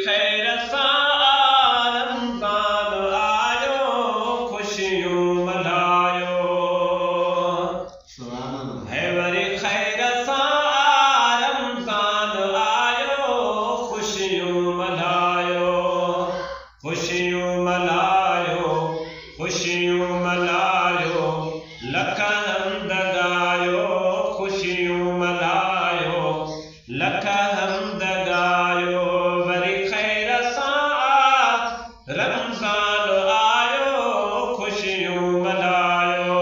खैर सां रमज़ान आयो, ख़ुशियूं मल्हायो। है वरी खैर सां रमज़ान आयो, ख़ुशियूं मल्हायो, ख़ुशियूं मल्हायो, ख़ुशियूं मल्हायो, लख हम्द गायो, ख़ुशियूं मल्हायो, लख हम्द गायो। वरी खैर सां रमज़ान आयो, ख़ुशियूं मल्हायो।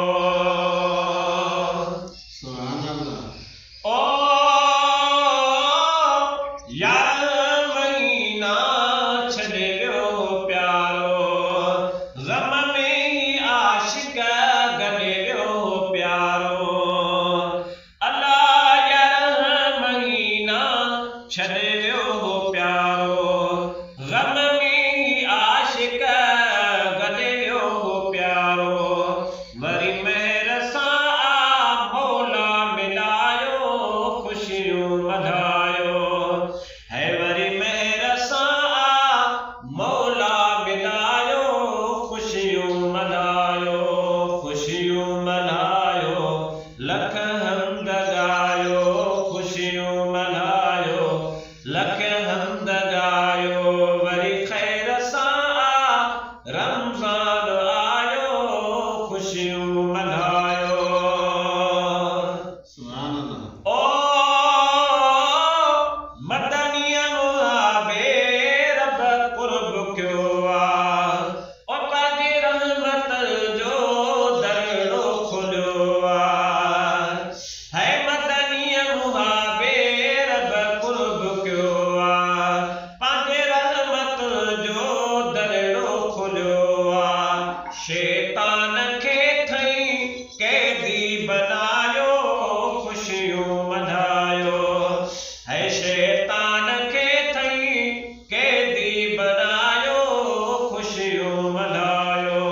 ओ यार महीना छॾे वियो प्यारो, ग़म में ही आशिक़ गॾे वियो प्यारो। अल्लाह यार महीना छॾे वियो प्यारो, ग़म में ही आशिक़ गॾे वियो प्यारो। वरी महर सां मौला मिलायो, ख़ुशियूं मल्हायो। है वरी महर सां मौला मिलायो, ख़ुशियूं मल्हायो, ख़ुशियूं मल्हायो, लख हम्द गायो, ख़ुशियूं मल्हायो, लख हम्द गायो। वरी खैर सां रमज़ान आयो, ख़ुशियूं मल्हायो। ओ मदनीअ मुहाबे रब क़ुर्ब कयो आहे, ओ पंहिंजी रहमत जो दरियो खोलियो आहे। है मदनीअ मुहाबे रब क़ुर्ब कयो आहे, पंहिंजे रहमत जो दरियो खोलियो आहे। शैतान खे थई कैदी बनायो, ख़ुशियूं मल्हायो। है शैतान खे थई कैदी बनायो, ख़ुशियूं मल्हायो।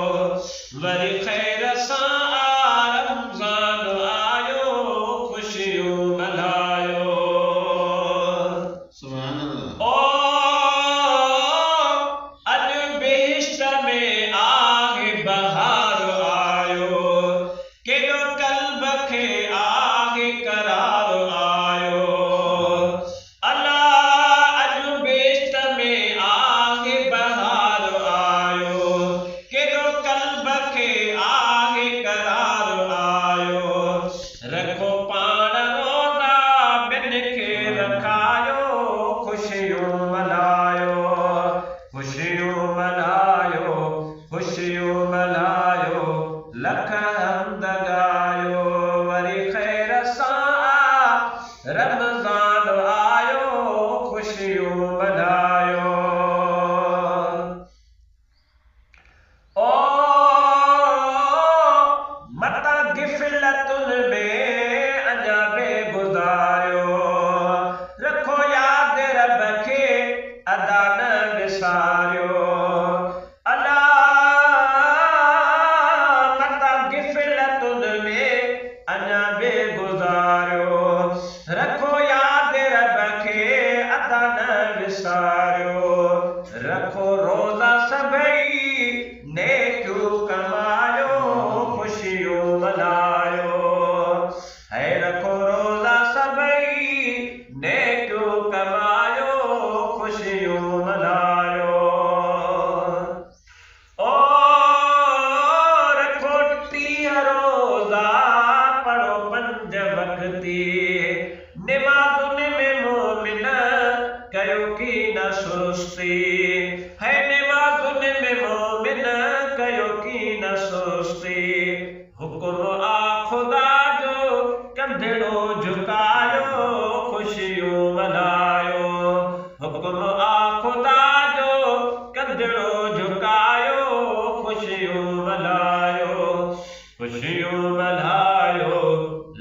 वरी खैर सां रमज़ान आयो, ख़ुशियूं मल्हायो। ओ अॼु बेहिश्त में आहे बहार आयो, केॾो क़ल्ब खे आहे करार आयो। अल्लाह अॼु बेहिश्त में आहे बहार आयो, केॾो क़ल्ब खे आहे करार आयो। रखो पाण रोज़ा ॿिनि खे रखायो, ख़ुशियूं मल्हायो, ख़ुशियूं मल्हायो, ख़ुशियूं मल्हायो, लख हम्द गायो। वरी खैर सां रमज़ान आयो, ख़ुशियूं मल्हायो। ओ मता गिफ़लतुनि में अञा बेगुज़ारियो, रखो यादि रब खे अदा न विसारियो। अल्लाह मता गिफ़लतुनि में अञा बेगुज़ारियो, रखो यादि रब खे अदा न विसारियो। रखो रोज़ा सभई नेकियूं कमायो, ख़ुशियूं मल्हायो। है रखो रोज़ा सभई नेकियूं कमायो, ख़ुशियूं मल्हायो। ओ रखो 30 रोज़ा, पढ़ो 5 वक़्ती, निमाज़ुनि में मोमिन कयो की न सुस्ती। है निमाज़ुनि में मोमिन कयो की न सुस्ती। हुकुम आ ख़ुदा जो कंधड़ो झुकायो, ख़ुशियूं मल्हायो। हुकुम आ ख़ुदा जो कंधड़ो झुकायो, ख़ुशियूं मल्हायो, ख़ुशियूं मल्हायो,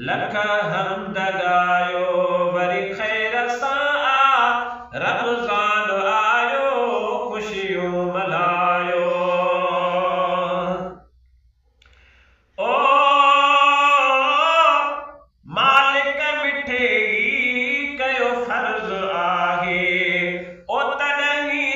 लख हम्द गायो। वरी खैर सां रमज़ान आयो, ख़ुशियूं मल्हायो। ओ मालिक मिठे ई कयो फर्ज़ आहे, ओ तॾहिं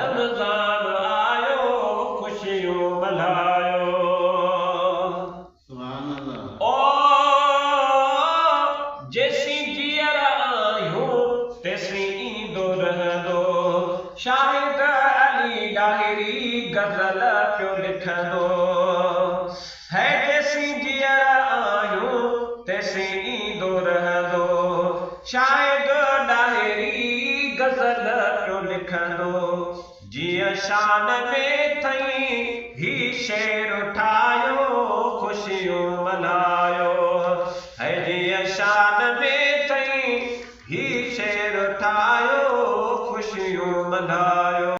रमज़ान आयो खुशियूं मल्हायो। ओ जेसी जीअर आहियूं तेसी ईंदो रहंदो। शाहिद अली डाहिरी गज़ल पियो लिखंदो है। जेसी जीअर आहियूं तेसी ईंदो रहंदो। शाहिद डाहिरी गज़ल पियो लिखंदो। जीअं शान में थई ही शेर ठाहियो खुशियूं